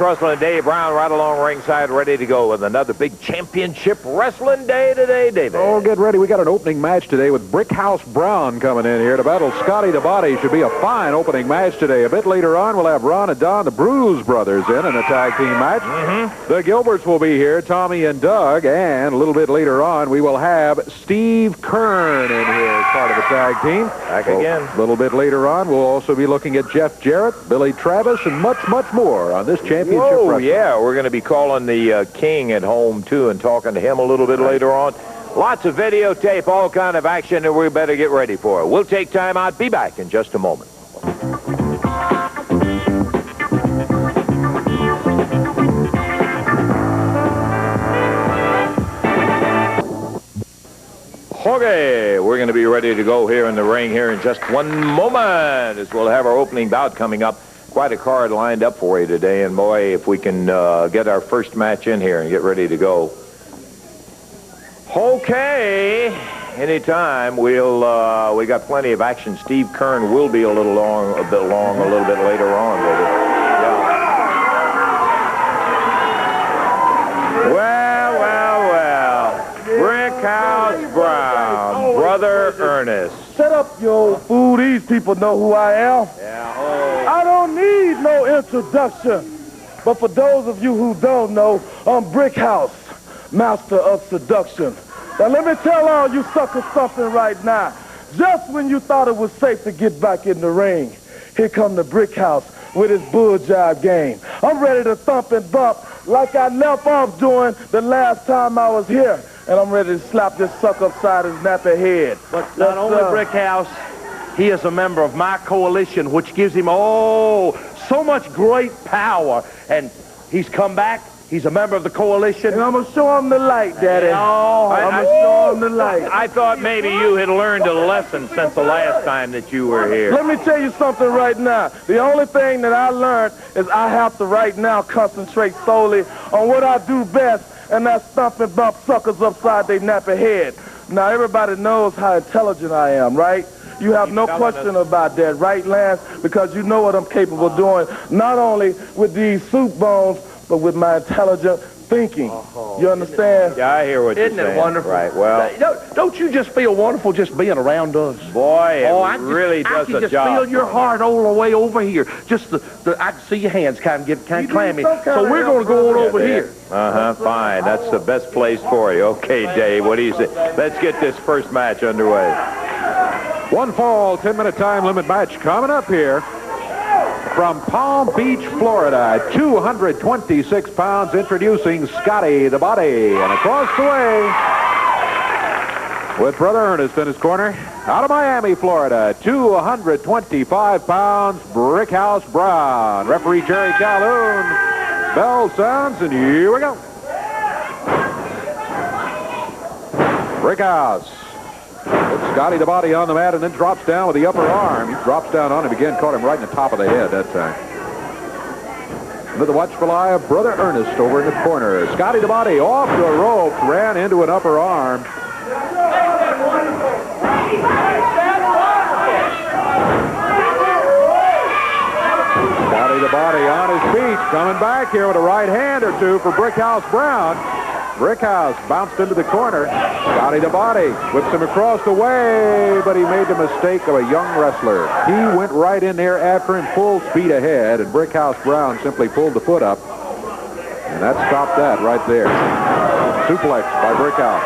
Wrestling and Dave Brown right along ringside, ready to go with another big championship wrestling day today, David. Oh, get ready. We got an opening match today with Brickhouse Brown coming in here to battle Scotty the Body. Should be a fine opening match today. A bit later on, we'll have Ron and Don, the Bruise Brothers, in a tag team match. The Gilberts will be here, Tommy and Doug, and a little bit later on, we will have Steve Kern in here as part of the tag team. Back again. A little bit later on, we'll also be looking at Jeff Jarrett, Billy Travis, and much, much more on this championship wrestling. Yeah, we're going to be calling the King at home, too, and talking to him a little bit later on. Lots of videotape, all kind of action, and we better get ready for it. We'll take time out. Be back in just a moment. Okay, we're going to be ready to go here in the ring here in just one moment as we'll have our opening bout coming up. Quite a card lined up for you today, and boy, if we can get our first match in here and get ready to go. Okay, anytime. We got plenty of action. Steve Kern will be a little bit long a little bit later on with it. Yeah. Well. Brickhouse Brown, Brother Ernest. Shut up, you old fool. These people know who I am. Yeah. I don't need no introduction. But for those of you who don't know, I'm Brickhouse, master of seduction. Now let me tell all you suckers something right now. Just when you thought it was safe to get back in the ring, here come the Brickhouse with his bull jive game. I'm ready to thump and bump like I left off doing the last time I was here. And I'm ready to slap this sucker upside his nappy head. But not only Brickhouse, he is a member of my coalition, which gives him, so much great power. And he's come back. He's a member of the coalition. And I'm going to show him the light, Daddy. I'm going to show him the light. I thought maybe you had learned a lesson since the last time that you were here. Let me tell you something right now. The only thing that I learned is I have to right now concentrate solely on what I do best, and that's thump and bump suckers upside their nappy head. Now, everybody knows how intelligent I am, right? You have no question about that, right, Lance? Because you know what I'm capable of doing, not only with these soup bones, but with my intelligent thinking. You understand? Yeah, I hear what you're saying. Isn't it wonderful? Right, well. Don't you just feel wonderful just being around us? Boy, it really does the job. I can just feel your heart all the way over here. Just I can see your hands kind of clammy. So we're going to go on over here. Fine. That's the best place for you. Okay, Dave, what do you say? Let's get this first match underway. One fall, 10-minute time limit match coming up here. From Palm Beach, Florida, 226 pounds, introducing Scotty the Body. And across the way, with Brother Ernest in his corner, out of Miami, Florida, 225 pounds, Brickhouse Brown. Referee Jerry Calhoun. Bell sounds, and here we go. Brickhouse. Puts Scotty the Body on the mat and then drops down with the upper arm. He drops down on him again, caught him right in the top of the head that time. Under the watchful eye of Brother Ernest over in the corner. Scotty the Body off the rope, ran into an upper arm. Scotty the Body on his feet, coming back here with a right hand or two for Brickhouse Brown. Brickhouse bounced into the corner. Scotty the Body whips him across the way, but he made the mistake of a young wrestler. He went right in there after him full speed ahead, and Brickhouse Brown simply pulled the foot up. And that stopped that right there. Suplex by Brickhouse.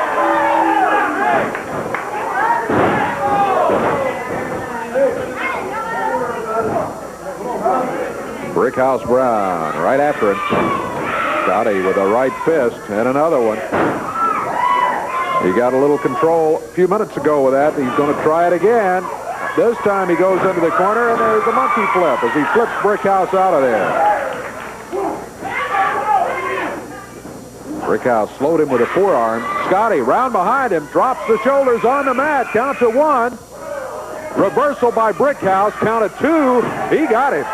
Brickhouse Brown right after him. Scotty with a right fist and another one. He got a little control a few minutes ago with that. He's going to try it again. This time he goes into the corner, and there's a monkey flip as he flips Brickhouse out of there. Brickhouse slowed him with a forearm. Scotty round behind him, drops the shoulders on the mat. Count to one. Reversal by Brickhouse. Count of two. He got it.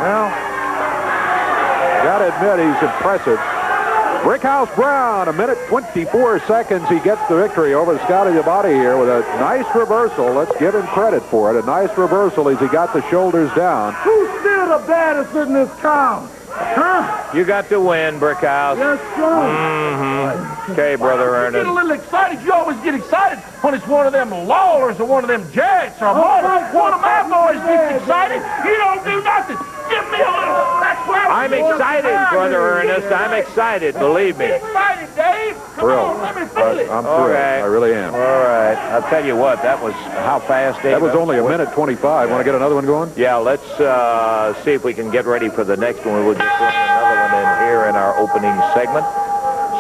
Well, gotta admit he's impressive. Brickhouse Brown, 1:24 seconds. He gets the victory over Scotty the Body here with a nice reversal. Let's give him credit for it. A nice reversal as he got the shoulders down. Who's still the baddest in this town? Huh? You got to win, Brickhouse. Yes, sir. Okay, Brother You Ernest. get a little excited. You always get excited when it's one of them Lawlers or one of them Jets or one of my boys gets excited. You don't do nothing. Give me a little. That's where I'm excited, Brother Ernest. I'm excited, believe me. Get excited, Dave. Come on, let me feel it. I'm thrilled. Okay. I really am. All right. I'll tell you what, that was how fast, Dave? That was only 1:25. Want to get another one going? Yeah, let's see if we can get ready for the next one. We'll just run another one in here in our opening segment.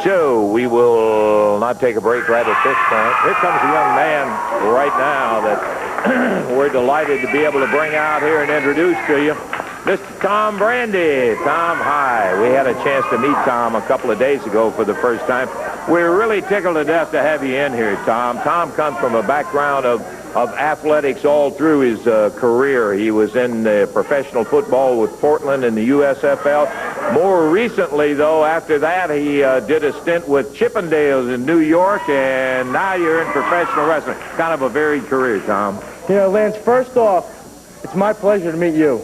So we will not take a break right at this point. Here comes a young man right now that we're delighted to be able to bring out here and introduce to you. Mr. Tom Brandy. Tom, hi. We had a chance to meet Tom a couple of days ago for the first time. We're really tickled to death to have you in here, Tom. Tom comes from a background of athletics all through his career. He was in professional football with Portland in the USFL. More recently, though, after that, he did a stint with Chippendales in New York, and now you're in professional wrestling. Kind of a varied career, Tom. You know, Lance, first off, it's my pleasure to meet you.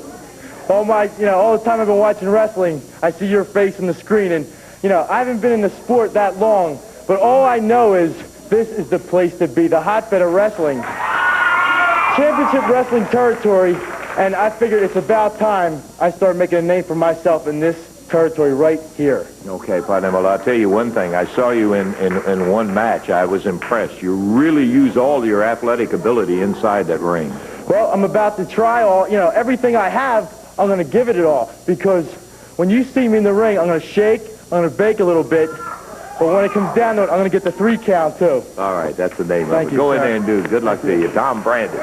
All the time I've been watching wrestling, I see your face on the screen, and, you know, I haven't been in the sport that long, but all I know is this is the place to be, the hotbed of wrestling. Championship wrestling territory, and I figured it's about time I start making a name for myself in this territory right here. Okay, partner. Well, I'll tell you one thing. I saw you in one match. I was impressed. You really use all your athletic ability inside that ring. Well, I'm about to try everything I have, I'm going to give it all, because when you see me in the ring, I'm going to shake, I'm going to bake a little bit, but when it comes down to it, I'm going to get the 3 count, too. All right, that's the name Thank of it. you, Go in sir. there and do it. Good luck to you. Tom Brandy.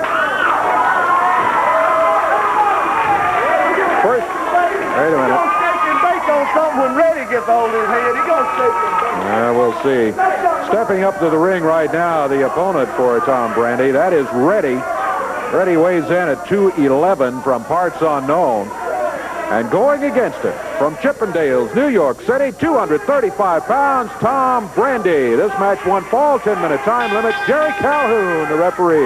First, wait a minute. Shake and bake on something when Reddy gets hold of his head. He gonna shake and bake. We'll see. Stepping up to the ring right now, the opponent for Tom Brandy, that is Reddy. Reddy weighs in at 211 from parts unknown. And going against him from Chippendales, New York City, 235 pounds, Tom Brandy. This match won fall, 10-minute time limit. Jerry Calhoun, the referee.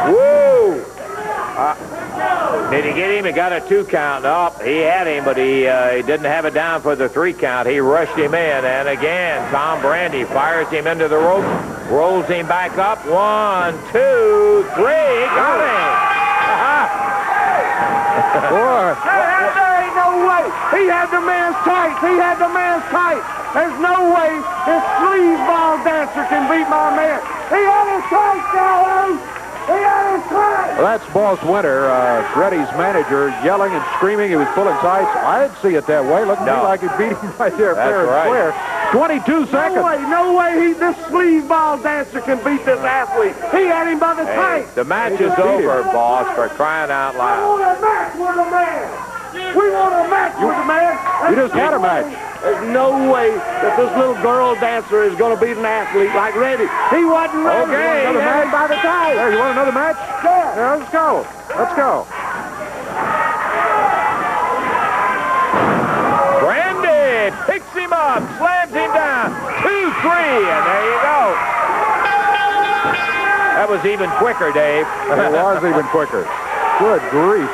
Woo! Did he get him? He got a 2 count. Oh, he had him, but he didn't have it down for the 3 count. He rushed him in, and again, Tom Brandy fires him into the rope, rolls him back up. 1, 2, 3. Got him! Boy. There ain't no way. He had the man's tights. He had the man's tights. There's no way this sleazeball dancer can beat my man. He had his tights, Calhoun. He had his tights. Well, that's Boss Winter, Reddy's manager, yelling and screaming. He was pulling tights. I didn't see it that way. Looked to me like he beat him right there fair and square. 22 seconds. No way this sleazeball dancer can beat this athlete. He had him by the tights. The match is over, boss, for crying out We loud. want a match with a man. We want a match with a man. You just had a match. There's no way that this little girl dancer is going to beat an athlete like Reddy. He wasn't ready. Okay, He had him by the tights. There, you want another match? Yeah. Yeah, let's go. Let's go. Brandy picks him up, slams him down. 2, 3, and there you go. That was even quicker, Dave. It was even quicker. Good grief.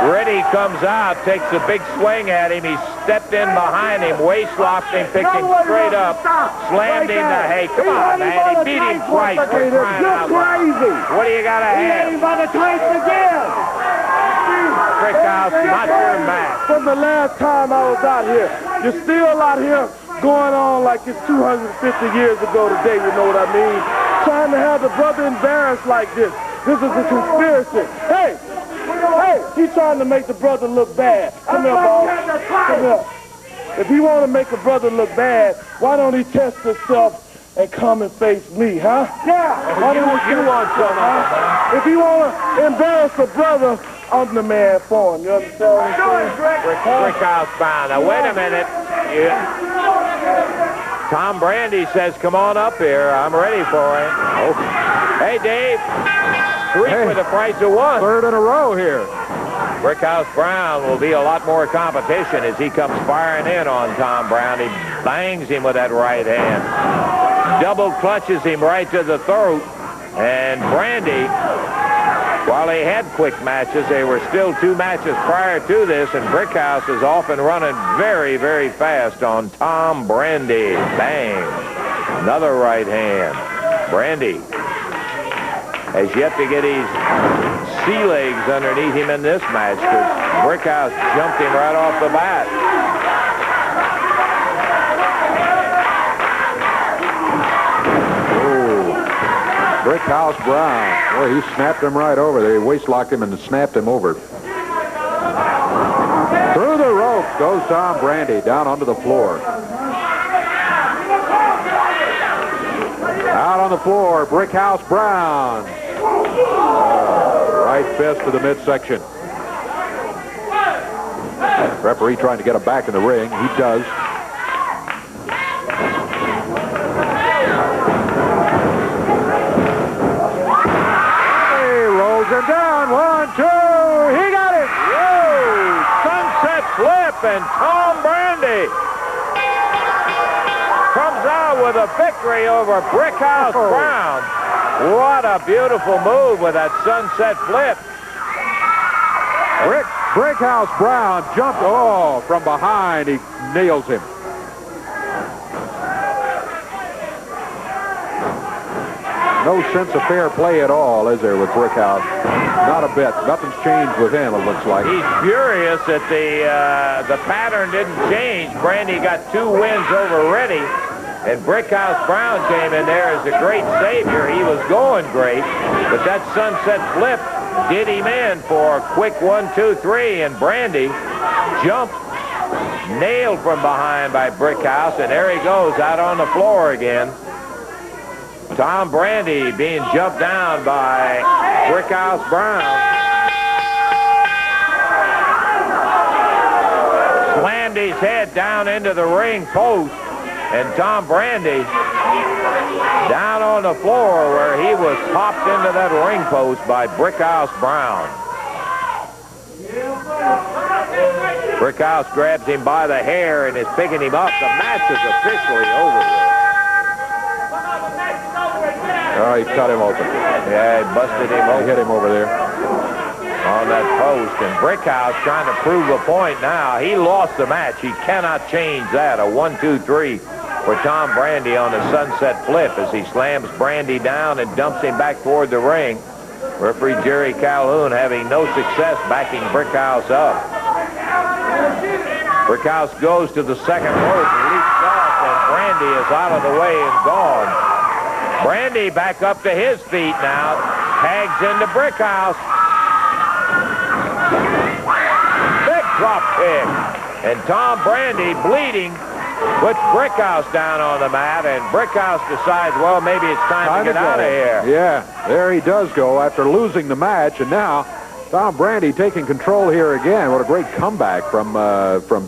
Reddy comes out, takes a big swing at him. He stepped in behind him, waist-locked him, picked him straight up, slammed him to, hey, come on, man. He beat him twice for crying out loud. Crazy. What do you got to He had have? him by the tights again. Brickhouse, not your match. From the last time I was out here, you're still out here going on like it's 250 years ago today, you know what I mean? Trying to have the brother embarrassed like this. This is a conspiracy. Hey, he's trying to make the brother look bad. Come here, boss. Come here. If he want to make the brother look bad, why don't he test himself and come and face me, huh? Yeah. Why don't you want some, huh? If he want to embarrass the brother, I'm the man for him. You understand what I'm saying? Brickhouse bound. Now, wait a minute. Tom Brandy says, come on up here. I'm ready for him. Hey, Dave. 3 for the price of 1. Third in a row here. Brickhouse Brown will be a lot more competition as he comes firing in on Tom Brown. He bangs him with that right hand. Double clutches him right to the throat. And Brandy, while he had quick matches, there were still 2 matches prior to this, and Brickhouse is off and running very, very fast on Tom Brandy. Bang. Another right hand. Brandy has yet to get his sea legs underneath him in this match because Brickhouse jumped him right off the bat. Ooh. Brickhouse Brown. Boy, he snapped him right over there. He waist-locked him and snapped him over. Through the ropes goes Tom Brandy down onto the floor. Out on the floor, Brickhouse Brown. Right fist to the midsection. Referee trying to get him back in the ring. He does. He rolls him down. 1, 2. He got it. Whoa! Sunset flip, and Tom Brandy comes out with a victory over Brickhouse Brown. What a beautiful move with that sunset flip. Brickhouse Brown jumped, from behind. He nails him. No sense of fair play at all, is there, with Brickhouse? Not a bit. Nothing's changed with him, it looks like. He's furious that the pattern didn't change. Brandy got 2 wins over Reddy, and Brickhouse Brown came in there as a great savior. He was going great, but that sunset flip did him in for a quick 1, 2, 3, and Brandy jumped, nailed from behind by Brickhouse, and there he goes out on the floor again. Tom Brandy being jumped down by Brickhouse Brown. Slammed his head down into the ring post, and Tom Brandy down on the floor where he was popped into that ring post by Brickhouse Brown. Brickhouse grabs him by the hair and is picking him up. The match is officially over. Oh, he cut him open. Yeah, he busted him open. He hit him over there on that post, and Brickhouse trying to prove a point now. He lost the match. He cannot change that. A 1, 2, 3 for Tom Brandy on a sunset flip as he slams Brandy down and dumps him back toward the ring. Referee Jerry Calhoun having no success backing Brickhouse up. Brickhouse goes to the second rope and leaps off, and Brandy is out of the way and gone. Brandy back up to his feet now. Tags into Brickhouse. Big drop kick. And Tom Brandy bleeding puts Brickhouse down on the mat, and Brickhouse decides, well, maybe it's time to get out of here. Yeah, there he does go after losing the match, and now Tom Brandy taking control here again. What a great comeback from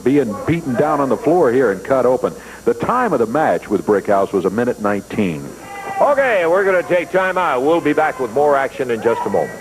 being beaten down on the floor here and cut open. The time of the match with Brickhouse was 1:19. Okay, we're going to take time out. We'll be back with more action in just a moment.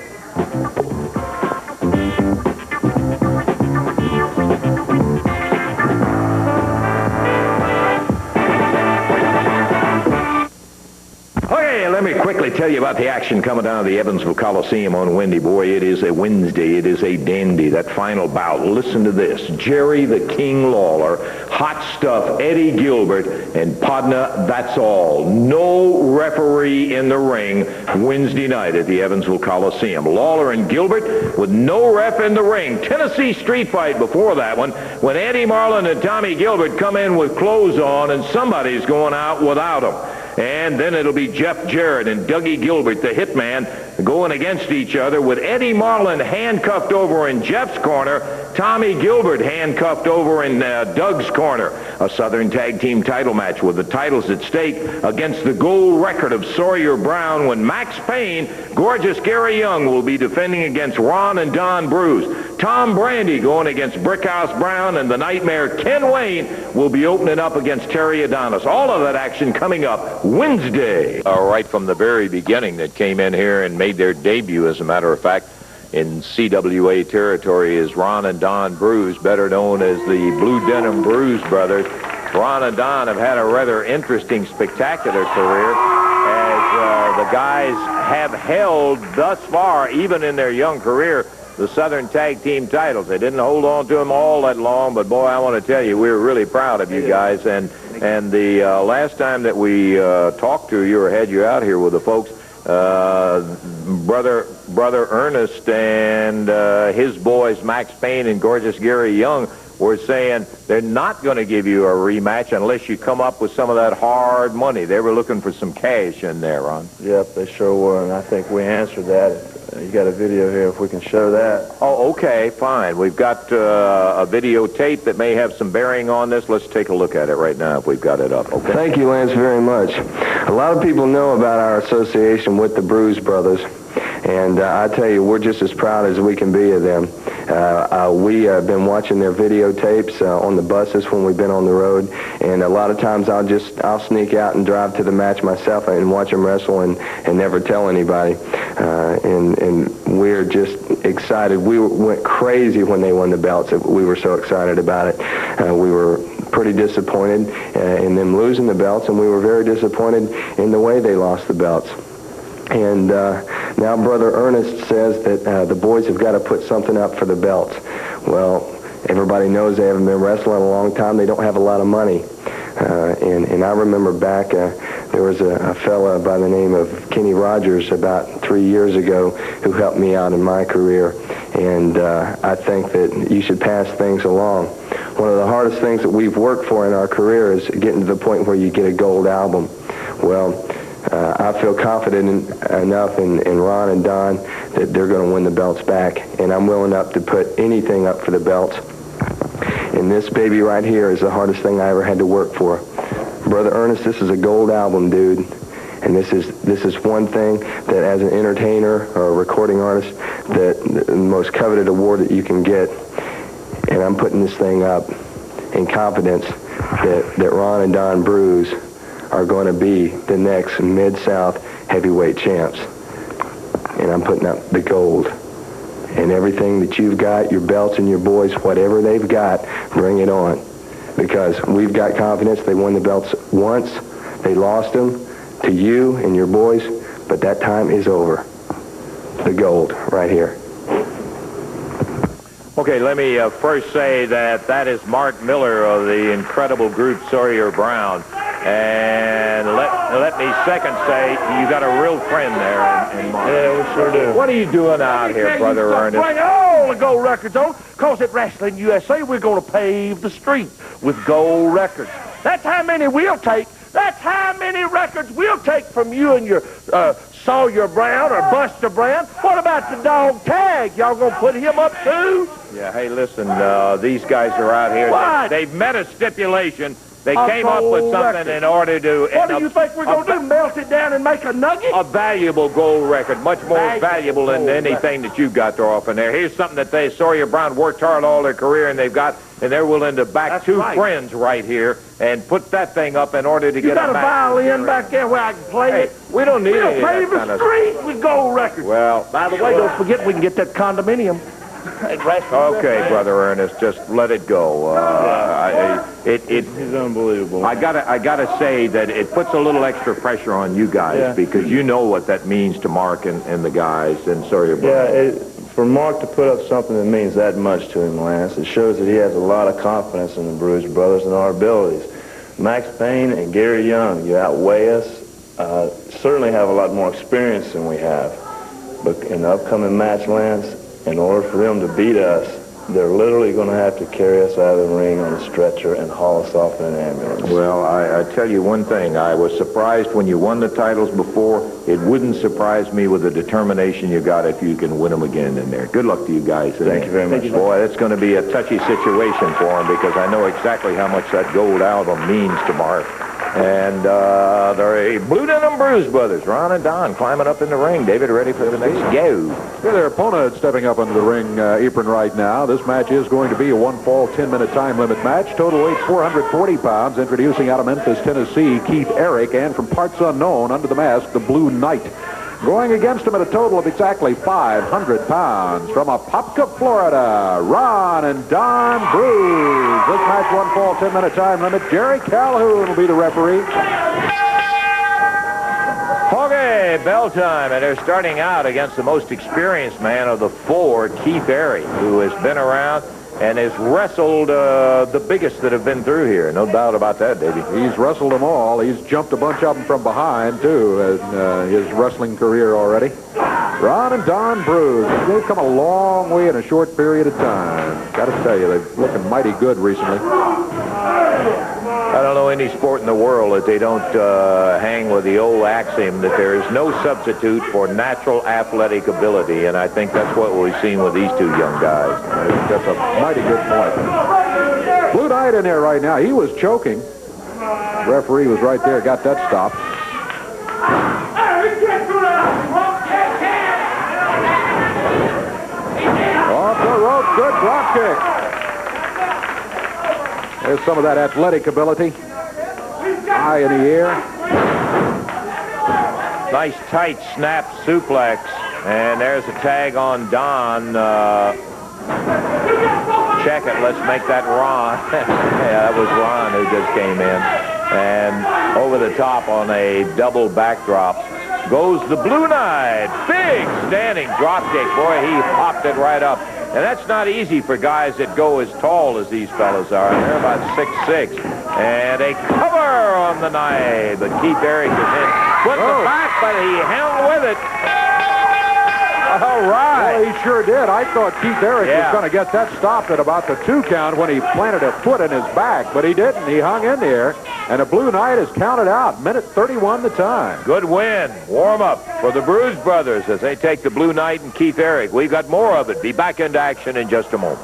Okay, let me quickly tell you about the action coming down to the Evansville Coliseum on Wednesday. Boy, it is a Wednesday. It is a dandy, that final bout. Listen to this. Jerry the King Lawler, Hot Stuff Eddie Gilbert, and Podna, that's all. No referee in the ring Wednesday night at the Evansville Coliseum. Lawler and Gilbert with no ref in the ring. Tennessee street fight before that one when Eddie Marlin and Tommy Gilbert come in with clothes on and somebody's going out without them. And then it'll be Jeff Jarrett and Dougie Gilbert, the hitman, going against each other with Eddie Marlin handcuffed over in Jeff's corner, Tommy Gilbert handcuffed over in Doug's corner. A Southern Tag Team title match with the titles at stake against the gold record of Sawyer Brown when Max Payne, gorgeous Gary Young, will be defending against Ron and Don Bruce. Tom Brandy going against Brickhouse Brown, and the Nightmare Ken Wayne will be opening up against Terry Adonis. All of that action coming up Wednesday. Right from the very beginning that came in here and made their debut, as a matter of fact. in CWA territory is Ron and Don Bruce, better known as the Blue Denim Bruce brothers. Ron and Don have had a rather interesting, spectacular career as the guys have held thus far, even in their young career, the Southern Tag Team titles. They didn't hold on to them all that long, but boy, I want to tell you, we're really proud of you guys. And the last time that we talked to you or had you out here with the folks, brother Ernest and his boys Max Payne and gorgeous Gary Young were saying they're not going to give you a rematch unless you come up with some of that hard money. They were looking for some cash in there, Ron. Yep, they sure were, and I think we answered that. You got a video here if we can show that. Oh, okay, fine. We've got a videotape that may have some bearing on this. Let's take a look at it right now if we've got it up, okay? Thank you, Lance, very much. A lot of people know about our association with the Bruce brothers, and I tell you, we're just as proud as we can be of them. We have been watching their videotapes on the buses when we've been on the road, and a lot of times I'll sneak out and drive to the match myself and watch them wrestle and never tell anybody. And we're just excited. We went crazy when they won the belts. We were so excited about it. We were pretty disappointed in them losing the belts, and we were very disappointed in the way they lost the belts. And now Brother Ernest says that the boys have got to put something up for the belts. Well, everybody knows they haven't been wrestling a long time. They don't have a lot of money. And I remember back, there was a fella by the name of Kenny Rogers about 3 years ago who helped me out in my career. And I think that you should pass things along. One of the hardest things that we've worked for in our career is getting to the point where you get a gold album. Well, I feel confident enough in Ron and Don that they're going to win the belts back, and I'm willing up to put anything up for the belts. And this baby right here is the hardest thing I ever had to work for. Brother Ernest, this is a gold album, dude, and this is one thing that as an entertainer or a recording artist, that the most coveted award that you can get. And I'm putting this thing up in confidence that Ron and Don Bruce are going to be the next Mid-South heavyweight champs. And I'm putting up the gold. And everything that you've got, your belts and your boys, whatever they've got, bring it on. Because we've got confidence. They won the belts once. They lost them to you and your boys, but that time is over. The gold right here. Okay, let me first say that is Mark Miller of the incredible group Sawyer Brown. And let me second say, you got a real friend there in Mark. Yeah, we sure do. What are you doing out here, Brother Ernest? Bring all the gold records on, because at Wrestling USA, we're going to pave the street with gold records. That's how many we'll take. That's how many records we'll take from you and your Sawyer Brown or Buster Brown. What about the dog Tag? Y'all going to put him up too? Yeah, hey, listen, these guys are out here. What? They've met a stipulation. They came up with something in order to... What do you think we're going to do, melt it down and make a nugget? A valuable gold record, much more valuable than anything that you've got to offer there. Here's something that Sawyer Brown worked hard all their career, and they're willing to back two friends right here and put that thing up in order to get a match. You got a violin back there where I can play it? We don't need any of that pave kind the of street with gold records. Well, by the way, don't forget we can get that condominium. Okay, Brother Ernest, just let it go. He's unbelievable. I gotta say that it puts a little extra pressure on you guys because you know what that means to Mark and the guys and Sawyer Brown. Yeah, for Mark to put up something that means that much to him, Lance, it shows that he has a lot of confidence in the Bruce brothers and our abilities. Max Payne and Gary Young, you outweigh us, certainly have a lot more experience than we have. But in the upcoming match, Lance, in order for them to beat us, they're literally going to have to carry us out of the ring on a stretcher and haul us off in an ambulance. Well, I tell you one thing. I was surprised when you won the titles before. It wouldn't surprise me with the determination you got if you can win them again in there. Good luck to you guys. Thank you very much. Boy, it's going to be a touchy situation for them because I know exactly how much that gold album means to Mark. And they're Blue Denim Bruce brothers, Ron and Don, climbing up in the ring. David, ready for the next go? Here, their opponent stepping up into the ring apron right now. This match is going to be a one-fall, 10-minute time limit match. Total weight 440 pounds. Introducing out of Memphis, Tennessee, Keith Eric, and from parts unknown, under the mask, the Blue Knight. Going against him at a total of exactly 500 pounds from Apopka, Florida, Ron and Don Bruce. This match one fall 10-minute time limit. Jerry Calhoun will be the referee. Okay, bell time, and they're starting out against the most experienced man of the four, Keith Airy, who has been around and has wrestled the biggest that have been through here. No doubt about that, Davey. He's wrestled them all. He's jumped a bunch of them from behind, too, in his wrestling career already. Ron and Don Bruce, they've come a long way in a short period of time. Got to tell you, they're looking mighty good recently. I don't know any sport in the world that they don't hang with the old axiom that there is no substitute for natural athletic ability, and I think that's what we've seen with these two young guys. That's a mighty good point. Blue Knight in there right now. He was choking. Referee was right there, got that stopped. Off the rope, good drop kick. There's some of that athletic ability. High in the air. Nice tight snap suplex. And there's a tag on Don. Check it. Let's make that Ron. Yeah, that was Ron who just came in. And over the top on a double backdrop goes the Blue Knight. Big standing drop kick. Boy, he popped it right up. And that's not easy for guys that go as tall as these fellas are. They're about 6'6". And a cover on the Knight. But Keith Airy is in. Put the back, but he hung with it. All right. Well, he sure did. I thought Keith Airy was going to get that stopped at about the 2 count when he planted a foot in his back, but he didn't. He hung in there, and the Blue Knight is counted out. Minute 31 the time. Good win. Warm up for the Bruce brothers as they take the Blue Knight and Keith Airy. We've got more of it. Be back into action in just a moment.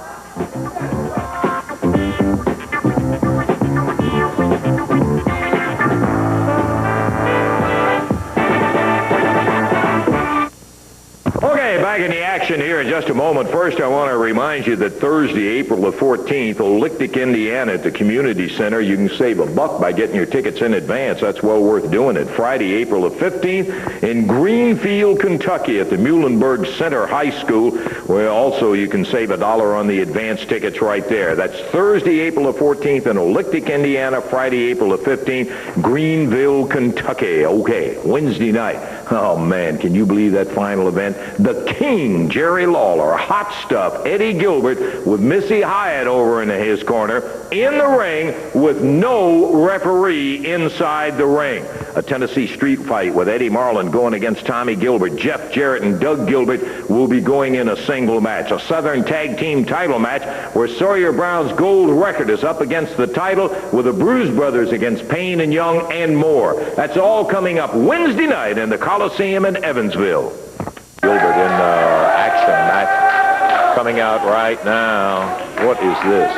Back in the action here in just a moment. First, I want to remind you that Thursday, April the 14th, Olyctic, Indiana, at the Community Center, you can save $1 by getting your tickets in advance. That's well worth doing it. Friday, April the 15th, in Greenfield, Kentucky, at the Muhlenberg Center High School, where also you can save $1 on the advance tickets right there. That's Thursday, April the 14th, in Olyctic, Indiana. Friday, April the 15th, Greenville, Kentucky. Okay, Wednesday night. Oh, man, can you believe that final event? The King, Jerry Lawler, Hot Stuff, Eddie Gilbert, with Missy Hyatt over in his corner, in the ring with no referee inside the ring. A Tennessee street fight with Eddie Marlin going against Tommy Gilbert. Jeff Jarrett and Doug Gilbert will be going in a single match. A Southern Tag Team title match where Sawyer Brown's gold record is up against the title with the Bruce brothers against Payne and Young and more. That's all coming up Wednesday night in the Coliseum in Evansville. Gilbert in action match coming out right now. What is this?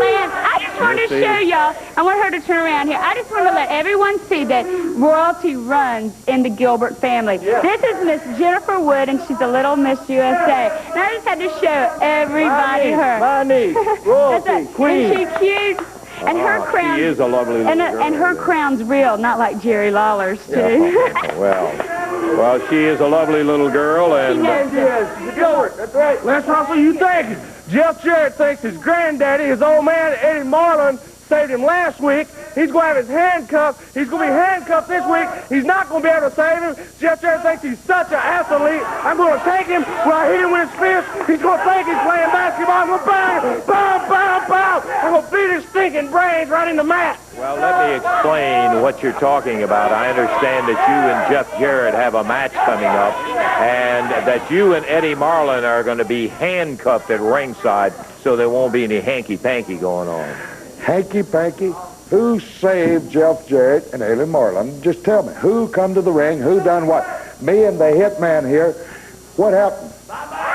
Lance, I just wanted to show y'all. I want her to turn around here. I just want to let everyone see that royalty runs in the Gilbert family. Yeah. This is Miss Jennifer Wood, and she's a little Miss USA. And I just had to show everybody her. My niece, royalty, queen. Isn't she cute? And her crown, she is a lovely little girl. And her crown's real, not like Jerry Lawler's, too. Yeah. Well, she is a lovely little girl, and she knows Yes, Gilbert, that's right. Les Russell, you think Jeff Jarrett thinks his granddaddy, his old man, Eddie Marlin, saved him last week. He's going to have his handcuffed. He's going to be handcuffed this week. He's not going to be able to save him. Jeff Jarrett thinks he's such an athlete. I'm going to take him when I hit him with his fist. He's going to think he's playing basketball. I'm going to bang him. Bow, bow, bow. I'm going to beat his stinking brains right in the mat. well, let me explain what you're talking about. I understand that you and Jeff Jarrett have a match coming up, and that you and Eddie Marlin are going to be handcuffed at ringside, so there won't be any hanky-panky going on. Hanky-panky? Who saved Jeff Jarrett and Eddie Marlin? Just tell me, who come to the ring, who done what? Me and the hitman here, what happened?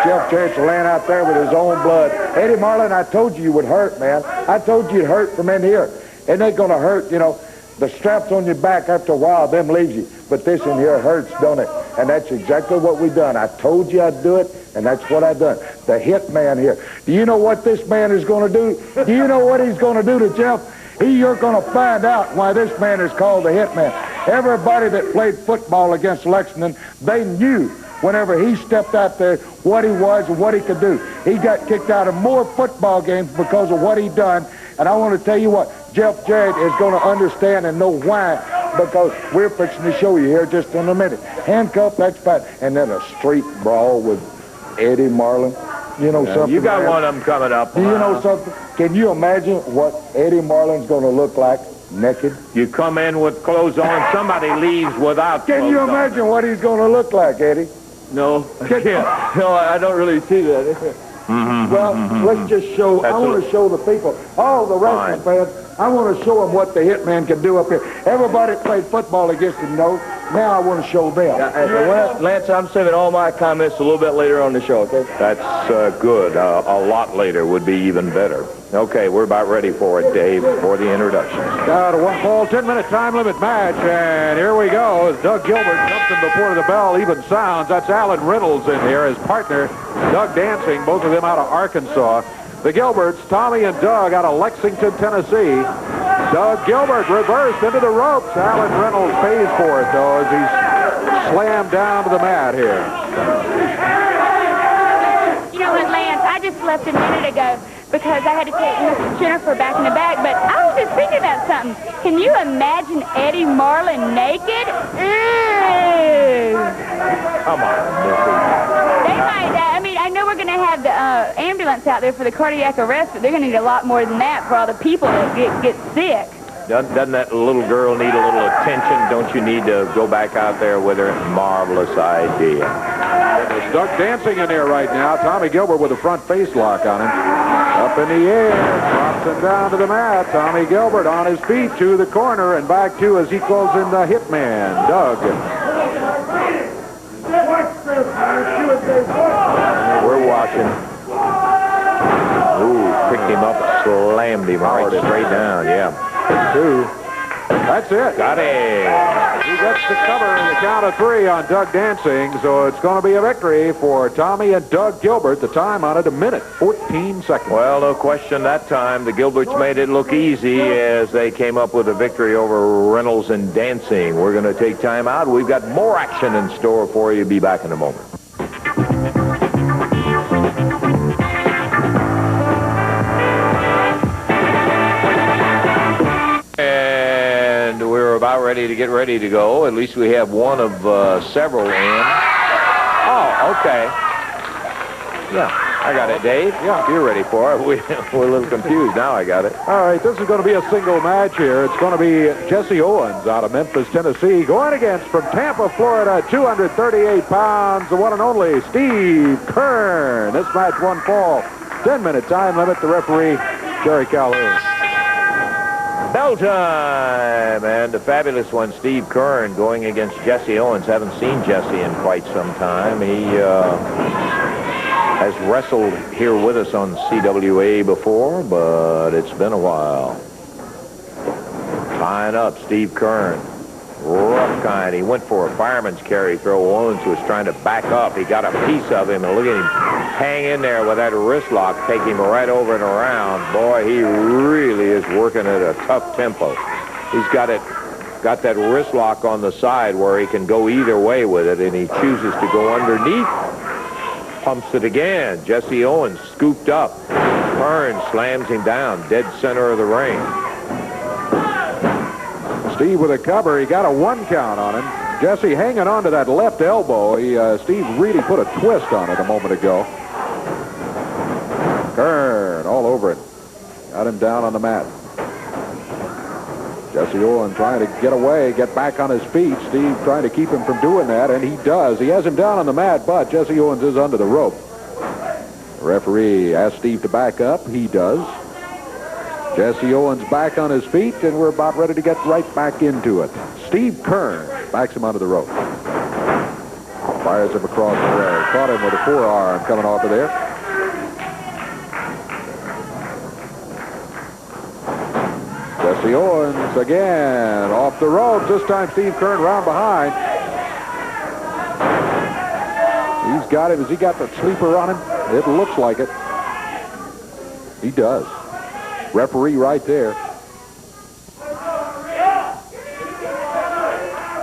Jeff Jarrett's laying out there with his own blood. Eddie Marlin, I told you would hurt, man. I told you it'd hurt from in here. It ain't gonna hurt, you know. The straps on your back, after a while, them leaves you. But this in here hurts, don't it? And that's exactly what we done. I told you I'd do it, and that's what I done. The hitman here. Do you know what this man is gonna do? Do you know what he's gonna do to Jeff? You're going to find out why this man is called the Hitman. Everybody that played football against Lexington, they knew whenever he stepped out there what he was and what he could do. He got kicked out of more football games because of what he done. And I want to tell you what, Jeff Jarrett is going to understand and know why, because we're fixing to show you here just in a minute. Handcuff, that's bad. And then a street brawl with Eddie Marlin. You know something? You got one of them coming up. Do you know something? Can you imagine what Eddie Marlin's going to look like naked? You come in with clothes on, somebody leaves without clothes Can you imagine what he's going to look like, Eddie? No, I can't. No, I don't really see that. Well, let's just show, I want to show the people, all the wrestling fans, I want to show them what the Hitman can do up here. Everybody played football against him, no? Now I want to show them. Lance, I'm saving all my comments a little bit later on the show, okay? That's good. A lot later would be even better. Okay, we're about ready for it, Dave, for the introductions. Got a 1-fall, 10-minute time limit match, and here we go as Doug Gilbert jumps in before the bell even sounds. That's Alan Reynolds in here, his partner, Doug Dancing, both of them out of Arkansas. The Gilberts, Tommy and Doug, out of Lexington, Tennessee. Doug Gilbert reversed into the ropes. Alan Reynolds pays for it, though, as he's slammed down to the mat here. You know what, Lance? I just left a minute ago because I had to take Miss Jennifer back in the back, but I was just thinking about something. Can you imagine Eddie Marlin naked? Ew. Come on, Missy. They might, I mean, I know we're going to have the ambulance out there for the cardiac arrest, but they're going to need a lot more than that for all the people that get sick. Doesn't that little girl need a little attention? Don't you need to go back out there with her? Marvelous idea. There's Doug Dancing in there right now. Tommy Gilbert with a front face lock on him. Up in the air, drops him down to the mat. Tommy Gilbert on his feet to the corner and back to as he calls in the Hitman, Doug. We're watching. Ooh, picked him up, slammed him right straight down, yeah. 2. That's it. Got it. He gets the cover in the count of 3 on Doug Dancing, so it's going to be a victory for Tommy and Doug Gilbert. The time on it, 1:14 seconds. Well, no question that time. The Gilberts made it look easy as they came up with a victory over Reynolds and Dancing. We're going to take time out. We've got more action in store for you. Be back in a moment. About ready to get ready to go. At least we have one of several in. Oh, okay. Yeah, I got it, Dave. Yeah, you're ready for it. We're a little confused now. I got it. All right, this is going to be a single match here. It's going to be Jesse Owens out of Memphis, Tennessee, going against from Tampa, Florida, 238 pounds, the one and only Steve Kern. This match 1-fall, 10-minute time limit. The referee, Jerry Calhoun. Bell time, and the fabulous one, Steve Kern, going against Jesse Owens. Haven't seen Jesse in quite some time. He has wrestled here with us on CWA before, but it's been a while. Tying up Steve Kern. Rough kind. He went for a fireman's carry throw. Owens was trying to back up. He got a piece of him, and look at him hang in there with that wrist lock, take him right over and around. Boy, he really is working at a tough tempo. He's got that wrist lock on the side where he can go either way with it, and he chooses to go underneath. Pumps it again. Jesse Owens scooped up. Kern slams him down, dead center of the ring. Steve with a cover. He got a 1 count on him. Jesse hanging on to that left elbow. Steve really put a twist on it a moment ago. Kern all over it. Got him down on the mat. Jesse Owens trying to get away, get back on his feet. Steve trying to keep him from doing that, and he does. He has him down on the mat, but Jesse Owens is under the rope. The referee asks Steve to back up. He does. Jesse Owens back on his feet, and we're about ready to get right back into it. Steve Kern backs him onto the rope. Fires him across the way. Caught him with a forearm coming off of there. Jesse Owens again off the ropes. This time Steve Kern round behind. He's got him. Has he got the sleeper on him? It looks like it. He does. Referee right there.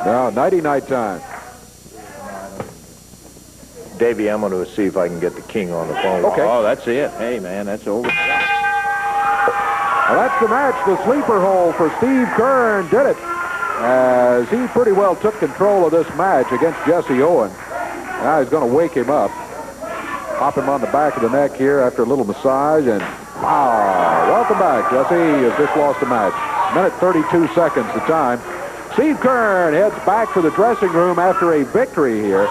No, nighty-night time. Davey, I'm going to see if I can get the king on the phone. Okay. Oh, that's it. Hey, man, that's over. Well, that's the match. The sleeper hole for Steve Kern did it, as he pretty well took control of this match against Jesse Owen. Now he's going to wake him up. Pop him on the back of the neck here after a little massage, and welcome back, Jesse. You've just lost a match. Minute 32 seconds the time. Steve Kern heads back for the dressing room after a victory here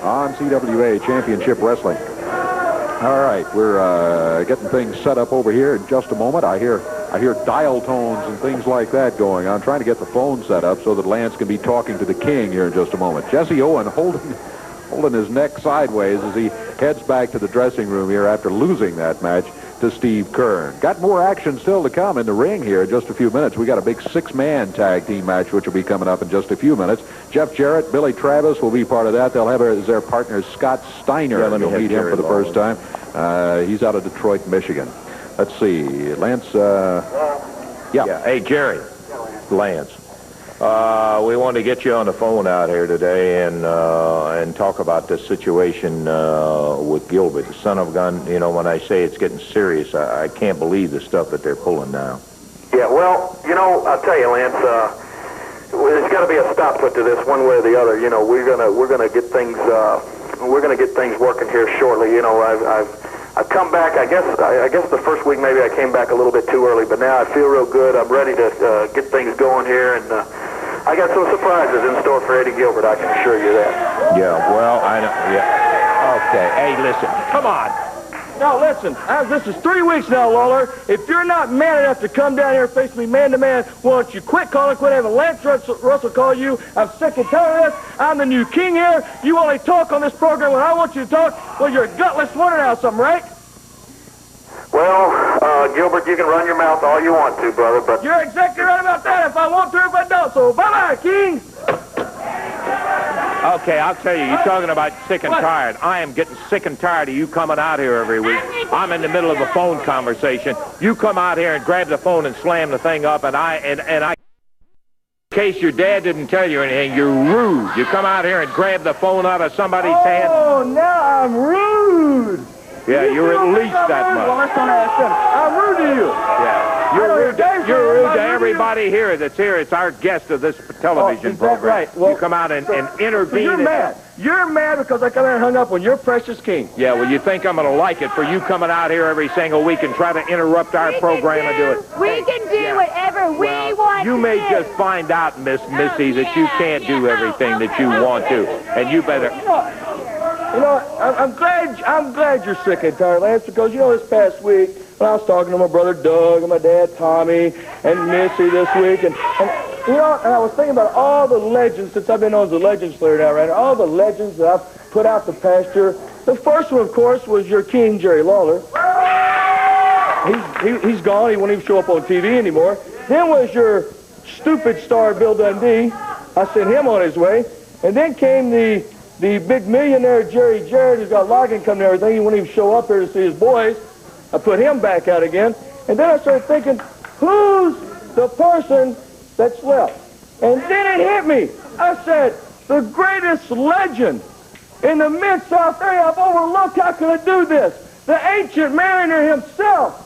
on CWA Championship Wrestling. All right, we're getting things set up over here in just a moment. I hear dial tones and things like that going on. Trying to get the phone set up so that Lance can be talking to the king here in just a moment. Jesse Owen holding his neck sideways as he heads back to the dressing room here after losing that match to Steve Kern. Got more action still to come in the ring here in just a few minutes. We got a big 6-man tag team match which will be coming up in just a few minutes. Jeff Jarrett, Billy Travis will be part of that. They'll have as their partner Scott Steiner. Yeah, You'll meet him for the first time. He's out of Detroit, Michigan. Let's see, Lance. Yeah. Hey, Jerry. Lance. We want to get you on the phone out here today and talk about this situation with Gilbert, the son of a gun. You know, when I say it's getting serious, I can't believe the stuff that they're pulling now. Yeah, well, you know, I'll tell you, Lance. There's got to be a stop put to this, one way or the other. You know, we're gonna get things working here shortly. You know, I've come back. I guess the first week maybe I came back a little bit too early, but now I feel real good. I'm ready to get things going here, and I got some surprises in store for Eddie Gilbert, I can assure you that. Yeah, well, I know. Yeah. Okay. Hey, listen. Come on. Now, listen, this is 3 weeks now, Lawler. If you're not man enough to come down here and face me man-to-man, why don't you quit calling, quit having Lance Russell call you? I'm sick and tired of this. I'm the new king here. You only talk on this program when I want you to talk. Well, you're a gutless wonder now, something, right? Well, Gilbert, you can run your mouth all you want to, brother, but... You're exactly right about that, if I want to, if I don't. So, bye-bye, king. Okay, I'll tell you, you're talking about sick and tired. I am getting sick and tired of you coming out here every week. I'm in the middle of a phone conversation. You come out here and grab the phone and slam the thing up, and I in case your dad didn't tell you anything, you're rude. You come out here and grab the phone out of somebody's hand. Oh, now I'm rude. Yeah, you're at least that much. Well, let's don't ask him. I'm rude to you. Yeah. You're rude to everybody here that's here. It's our guest of this television program. Right? Well, you come out and intervene. You're mad. You're mad because I come here and hung up on your precious king. Yeah, well, you think I'm going to like it for you coming out here every single week and try to interrupt our program and do it? We can do whatever we want you to may do. just find out, Missy, that you can't do everything that you want to, and you better... You know, I'm glad you're sick and tired, Lance, because, you know, this past week, when I was talking to my brother Doug and my dad Tommy and Missy this week, and you know, and I was thinking about all the legends, since I've been known as a legend slayer now, right? All the legends that I've put out the pasture. The first one, of course, was your king, Jerry Lawler. He's gone. He won't even show up on TV anymore. Then was your stupid star, Bill Dundee. I sent him on his way. And then came the big millionaire Jerry Jarrett, who's got log income and everything. He wouldn't even show up here to see his boys. I put him back out again. And then I started thinking, who's the person that's left? And then it hit me. I said, the greatest legend in the Mid-South area I've overlooked. How could I do this? The ancient mariner himself,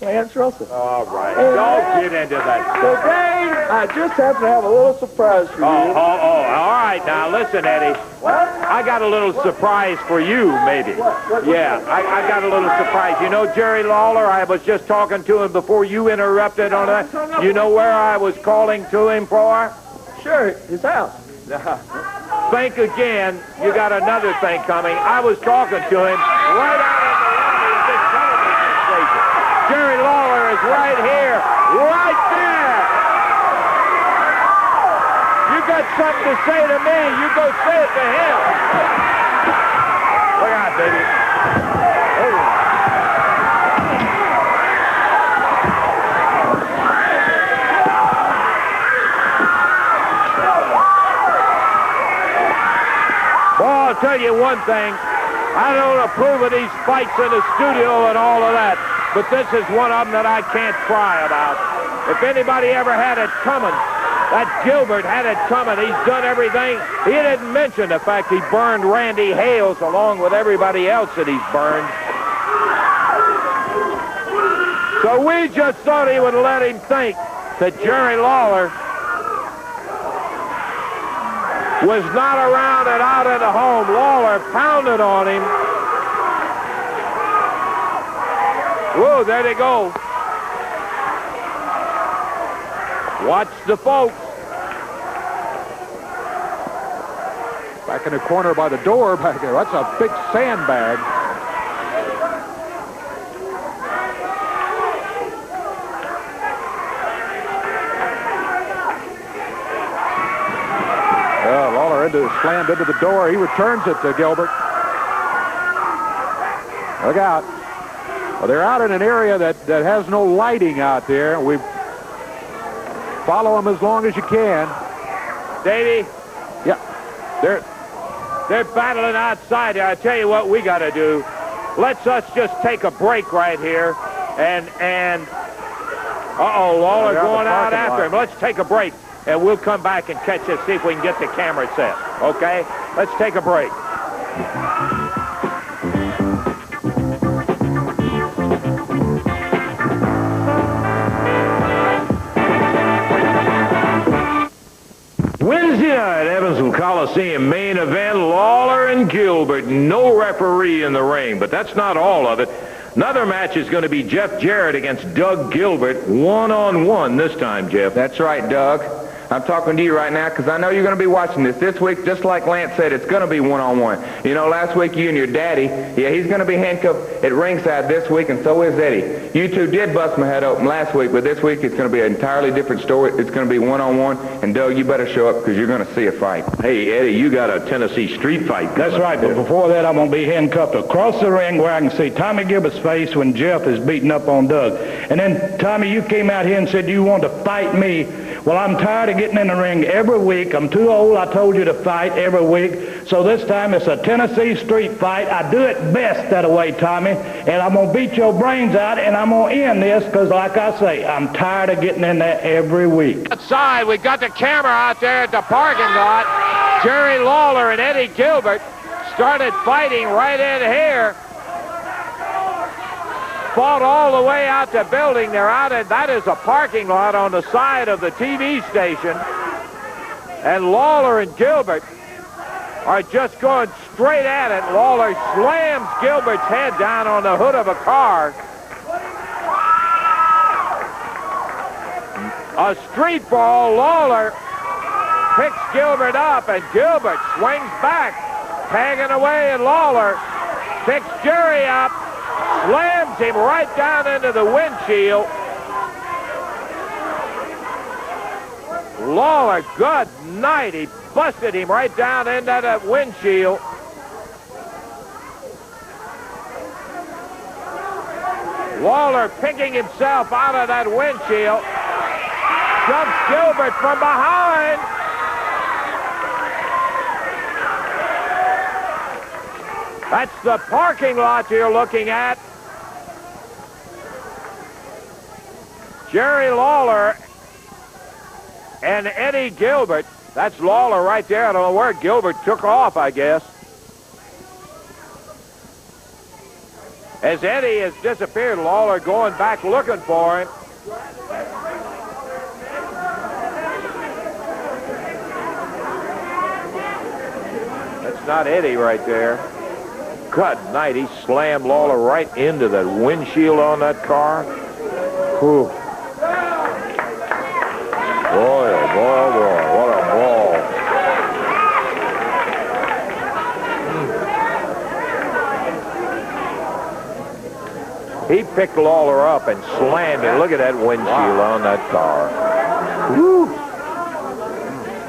Lance Russell. All right. Don't get into that stuff. Today, I just happen to have a little surprise for you. All right. Now, listen, Eddie. What? I got a little surprise for you, maybe. What? Yeah, I got a little surprise. You know Jerry Lawler? I was just talking to him before you interrupted on that. You know where I was calling to him for? Sure, his house. Think again. You got another thing coming. I was talking to him right out of the lobby of this television station. Jerry Lawler is right here, right there. You got something to say to me, you go say it to him. Look out, baby. Well, I'll tell you one thing. I don't approve of these fights in the studio and all of that, but this is one of them that I can't cry about. If anybody ever had it coming, That Gilbert had it coming. He's done everything. He didn't mention the fact he burned Randy Hales along with everybody else that he's burned. So we just thought he would let him think that Jerry Lawler was not around and out at the home. Lawler pounded on him. Whoa, there they go. Watch the folks. Back in the corner by the door back there. That's a big sandbag. Lawler slammed into the door. He returns it to Gilbert. Look out. Well, they're out in an area that has no lighting out there. We follow them as long as you can. Davey? Yeah. They're battling outside here. I tell you what we got to do. Let's us just take a break right here. And uh-oh, Lawler going out after him. Let's take a break, and we'll come back and catch this, see if we can get the camera set. Okay? Let's take a break. Wednesday night, Evansville Coliseum main event, Lawler and Gilbert. No referee in the ring, but that's not all of it. Another match is going to be Jeff Jarrett against Doug Gilbert, one-on-one this time, Jeff. That's right, Doug. I'm talking to you right now because I know you're going to be watching this week. Just like Lance said, it's going to be one-on-one. You know, last week you and your daddy, yeah, he's going to be handcuffed at ringside this week, and so is Eddie. You two did bust my head open last week, but this week it's going to be an entirely different story. It's going to be one-on-one, and Doug, you better show up because you're going to see a fight. Hey, Eddie, you got a Tennessee street fight. That's right, but before that, I'm going to be handcuffed across the ring where I can see Tommy Gilbert's face when Jeff is beating up on Doug. And then, Tommy, you came out here and said you want to fight me. Well, I'm tired of getting in the ring every week. I'm too old, I told you, to fight every week. So this time it's a Tennessee street fight. I do it best that way, Tommy. And I'm going to beat your brains out, and I'm going to end this because, like I say, I'm tired of getting in there every week. Outside, we got the camera out there at the parking lot. Jerry Lawler and Eddie Gilbert started fighting right in here. Fought all the way out the building. They're out, and that is a parking lot on the side of the TV station. And Lawler and Gilbert are just going straight at it. Lawler slams Gilbert's head down on the hood of a car. A street ball. Lawler picks Gilbert up, and Gilbert swings back, tagging away, and Lawler picks Jerry up, slams him right down into the windshield. Lawler, good night. He busted him right down into that windshield. Lawler picking himself out of that windshield. Jumps Gilbert from behind. That's the parking lot you're looking at. Jerry Lawler and Eddie Gilbert. That's Lawler right there. I don't know where Gilbert took off, I guess. As Eddie has disappeared, Lawler going back looking for him. That's not Eddie right there. Good night. He slammed Lawler right into the windshield on that car. Whew. Boy, oh boy, oh boy, what a brawl. He picked Lawler up and slammed it. Look at that windshield on that car. Whew.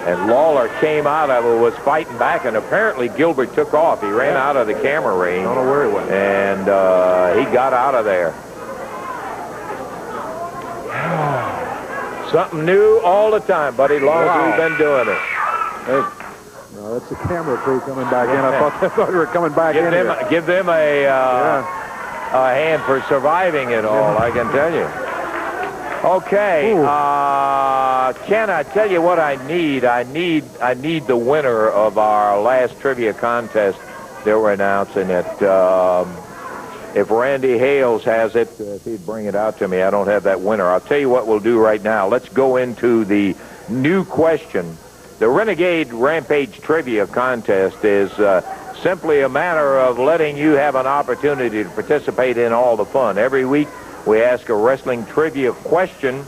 And Lawler came out of it, was fighting back, and apparently Gilbert took off. He ran out of the camera range. I don't know where he went. And he got out of there. Something new all the time, buddy, long as we've been doing it. Hey, no, that's the camera crew coming back in. I thought we were coming back in. Give them a hand for surviving it all, I can tell you. Okay, Ken, I tell you what I need. I need the winner of our last trivia contest that we're announcing it. If Randy Hales has it, if he'd bring it out to me. I don't have that winner. I'll tell you what we'll do right now. Let's go into the new question. The Renegade Rampage Trivia Contest is simply a matter of letting you have an opportunity to participate in all the fun. Every week, we ask a wrestling trivia question.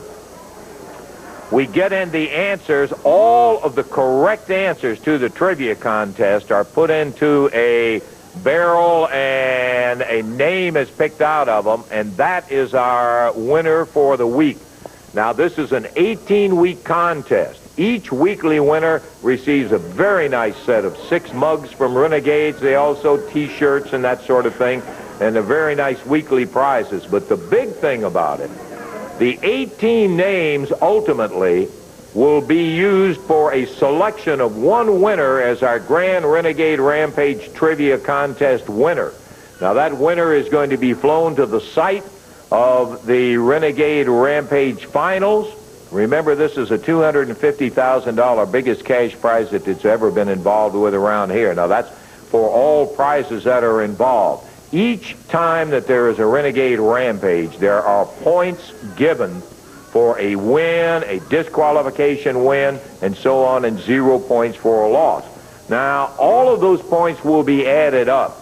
We get in the answers. All of the correct answers to the trivia contest are put into a barrel, and a name is picked out of them, and that is our winner for the week. Now, this is an 18-week contest. Each weekly winner receives a very nice set of 6 mugs from Renegades. They also T-shirts and that sort of thing, and a very nice weekly prizes. But the big thing about it, the 18 names ultimately will be used for a selection of one winner as our Grand Renegade Rampage Trivia Contest winner. Now, that winner is going to be flown to the site of the Renegade Rampage Finals. Remember, this is a $250,000 biggest cash prize that it's ever been involved with around here. Now, that's for all prizes that are involved. Each time that there is a Renegade Rampage, there are points given for a win, a disqualification win, and so on, and 0 points for a loss. Now, all of those points will be added up.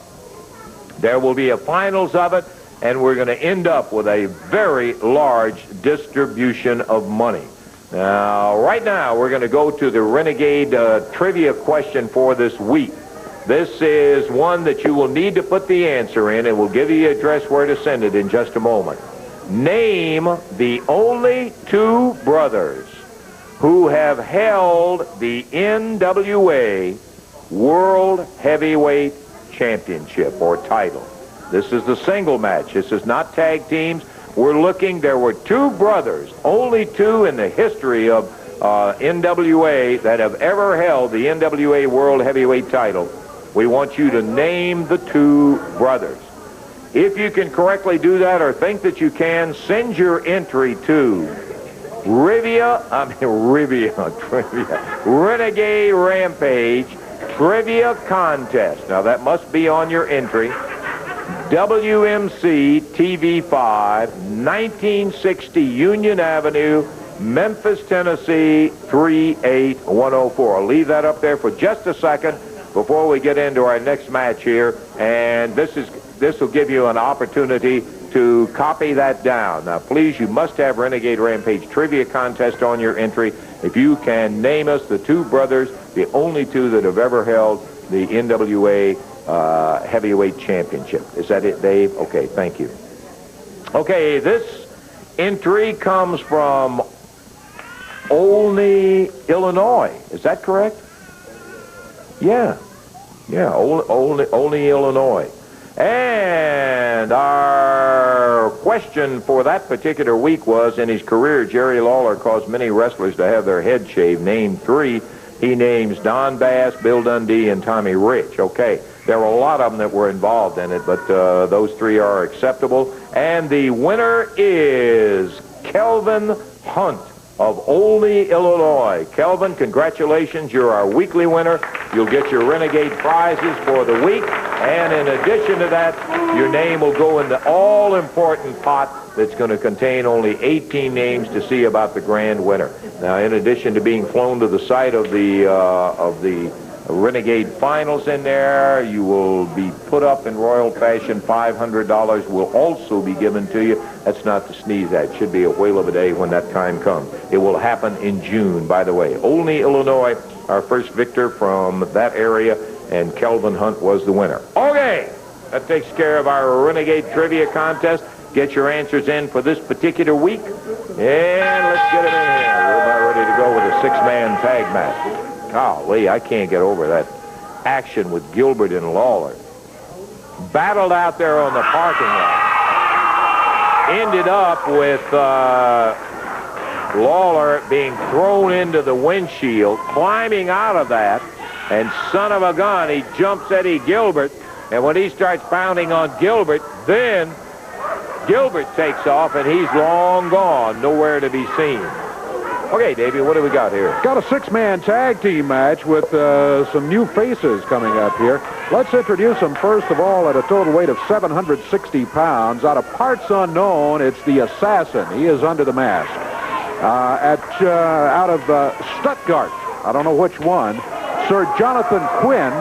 There will be a finals of it, and we're going to end up with a very large distribution of money. Now, right now, we're going to go to the Renegade trivia question for this week. This is one that you will need to put the answer in, and we'll give you the address where to send it in just a moment. Name the only 2 brothers who have held the NWA World Heavyweight Championship or title. This is the single match. This is not tag teams. We're looking, there were 2 brothers, only 2 in the history of NWA that have ever held the NWA World Heavyweight title. We want you to name the 2 brothers. If you can correctly do that or think that you can, send your entry to Renegade Rampage Trivia Contest. Now, that must be on your entry. WMC TV5, 1960 Union Avenue, Memphis, Tennessee, 38104. I'll leave that up there for just a second before we get into our next match here, and this will give you an opportunity to copy that down. Now, please, you must have Renegade Rampage Trivia Contest on your entry. If you can name us the 2 brothers, the only 2 that have ever held the NWA Heavyweight Championship. Is that it, Dave? Okay, thank you. Okay, this entry comes from Olney, Illinois. Is that correct? Yeah, Olney, Illinois. And our question for that particular week was, in his career, Jerry Lawler caused many wrestlers to have their head shaved. Name 3. He names Don Bass, Bill Dundee, and Tommy Rich. Okay, there were a lot of them that were involved in it, but those 3 are acceptable. And the winner is Kelvin Hunt of Olney, Illinois. Kelvin, congratulations. You're our weekly winner. You'll get your Renegade prizes for the week. And in addition to that, your name will go in the all-important pot that's going to contain only 18 names to see about the grand winner. Now, in addition to being flown to the site of the Renegade Finals in there, you will be put up in royal fashion. $500 will also be given to you. That's not to sneeze at. It should be a whale of a day when that time comes. It will happen in June, by the way. Olney, Illinois, our first victor from that area, and Kelvin Hunt was the winner. Okay, that takes care of our Renegade Trivia Contest. Get your answers in for this particular week, and let's get it in here. We're about ready to go with a 6-man tag match. Golly, I can't get over that action with Gilbert and Lawler. Battled out there on the parking lot. Ended up with Lawler being thrown into the windshield, climbing out of that, and son of a gun, he jumps Eddie Gilbert, and when he starts pounding on Gilbert, then Gilbert takes off, and he's long gone, nowhere to be seen. Okay, Davey, what do we got here? Got a six-man tag team match with some new faces coming up here. Let's introduce them first of all at a total weight of 760 pounds. Out of parts unknown, it's the Assassin. He is under the mask. Out of Stuttgart, I don't know which one, Sir Jonathan Quinn.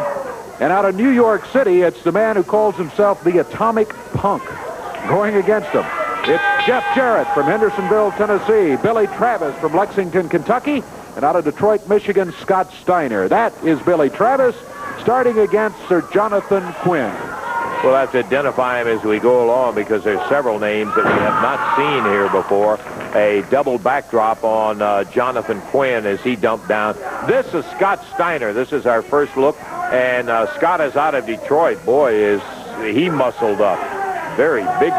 And out of New York City, it's the man who calls himself the Atomic Punk. Going against him, it's Jeff Jarrett from Hendersonville, Tennessee, Billy Travis from Lexington, Kentucky, and out of Detroit, Michigan, Scott Steiner. That is Billy Travis, starting against Sir Jonathan Quinn. We'll have to identify him as we go along because there's several names that we have not seen here before. A double backdrop on Jonathan Quinn as he dumped down. This is Scott Steiner. This is our first look, and Scott is out of Detroit. Boy, is he muscled up. Very big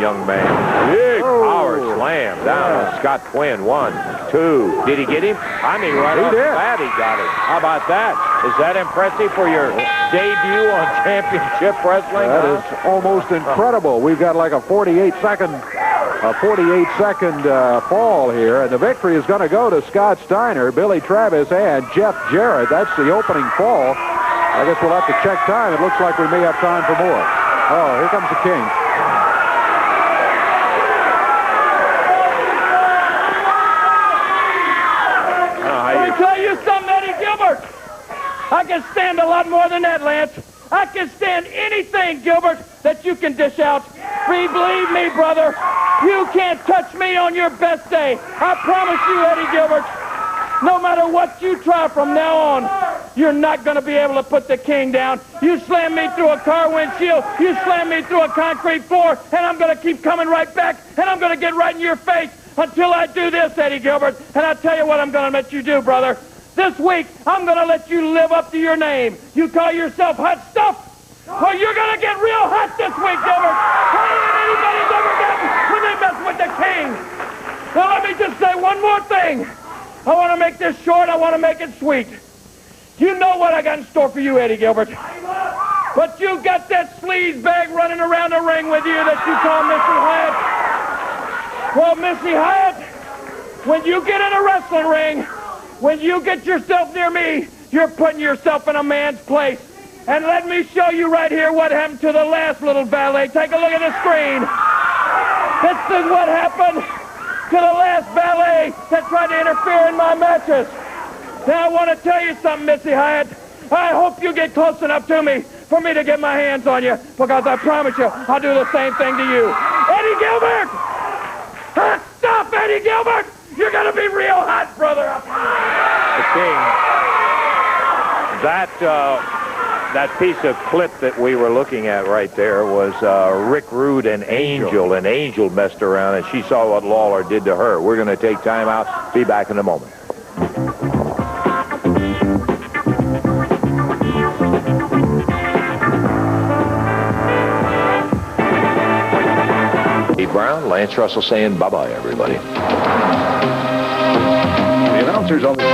young man. Big power slam down on Scott Quinn. 1, 2. Did he get him? I mean, right off the bat, he got him. How about that? Is that impressive for your debut on Championship Wrestling? That is almost incredible. We've got like a 48-second fall here, and the victory is going to go to Scott Steiner, Billy Travis, and Jeff Jarrett. That's the opening fall. I guess we'll have to check time. It looks like we may have time for more. Oh, here comes the King. Let me tell you something, Eddie Gilbert. I can stand a lot more than that, Lance. I can stand anything, Gilbert, that you can dish out. Believe me, brother, you can't touch me on your best day. I promise you, Eddie Gilbert, no matter what you try from now on, you're not going to be able to put the King down. You slam me through a car windshield, you slam me through a concrete floor, and I'm going to keep coming right back, and I'm going to get right in your face until I do this, Eddie Gilbert. And I'll tell you what I'm going to let you do, brother. This week, I'm going to let you live up to your name. You call yourself Hot Stuff? Well, you're going to get real hot this week, Gilbert. Hotter than anybody's ever gotten when they mess with the King. Now, let me just say one more thing. I want to make this short. I want to make it sweet. You know what I got in store for you, Eddie Gilbert. But you got that sleaze bag running around the ring with you that you call Missy Hyatt. Well, Missy Hyatt, when you get in a wrestling ring, when you get yourself near me, you're putting yourself in a man's place. And let me show you right here what happened to the last little valet. Take a look at the screen. This is what happened to the last valet that tried to interfere in my matches. Now, I want to tell you something, Missy Hyatt. I hope you get close enough to me for me to get my hands on you, because I promise you I'll do the same thing to you. Eddie Gilbert! Stop, Eddie Gilbert! You're going to be real hot, brother. The King. That piece of clip that we were looking at right there was Rick Rude and Angel. And Angel messed around, and she saw what Lawler did to her. We're going to take time out. Be back in a moment. Brown, Lance Russell saying bye-bye, everybody. The announcers on the